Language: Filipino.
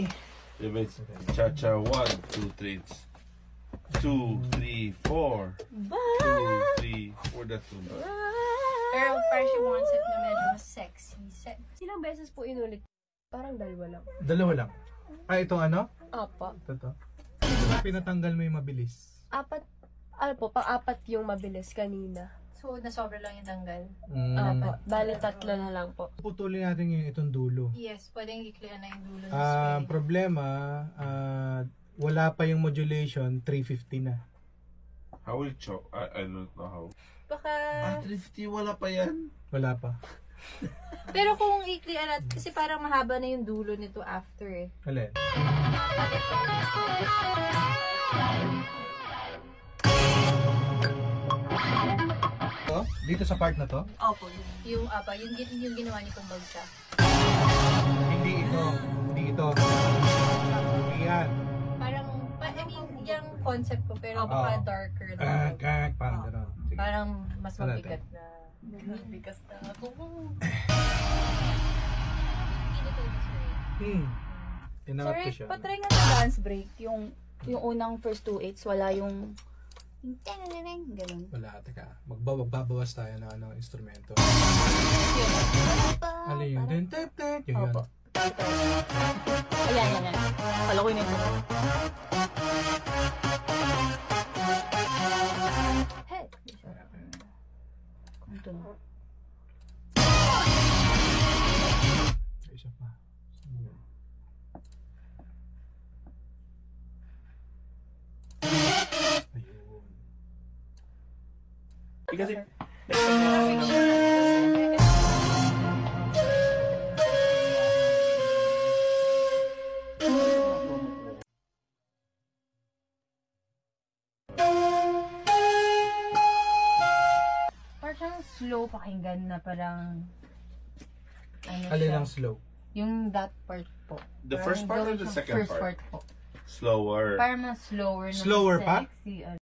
ready. Cha-cha, 1, 2, 3. 2, 3, 4. 2, 3, 4. That's one. Pero parang she wants it na medyo mas sexy. Ilang beses po inulit? Parang dalawa lang. Dalawa lang. Ay, itong ano? Opo. Ito. Pinatanggal mo yung mabilis. Apat, ano po, pang-apat yung mabilis kanina. So, nasobra lang yung tanggal. Opo. Bali, tatlo na lang po. Putulin natin yung itong dulo. Yes, pwedeng i-clear na yung dulo ng spray. Problema, wala pa yung modulation, 350 na. How will choke? I don't know how. Baka... 350, wala pa yan. Wala pa. Pero kung i-clear natin, kasi parang mahaba na yung dulo nito after eh. Alin? To? Dito sa part na to? Opo. Yung ginawa niyo kong bagsa. Hindi ito. Hindi ito. Yan. Parang, I mean, yung concept ko, pero baka darker na. Parang gano'n. Sige. Parang mas mabigat na. Bigas na ako. Hindi ko gusto eh. Tinawag ko siya. Patry nga sa dance break, yung unang first 2/8, wala yung ganun. Wala, teka. Magbabawas tayo ng ano, instrumento. Ano yun? Tap. Yun. Opo. Ayan. Kala ko yun ito. Hey! Ito na. Isa pa. Ayun. Kasi, Parang slow pakinggan na parang... Alin ang slow? Yung that part po. the first part or the second First part po. Slower. Parang mas slower na Slower pa? sexy.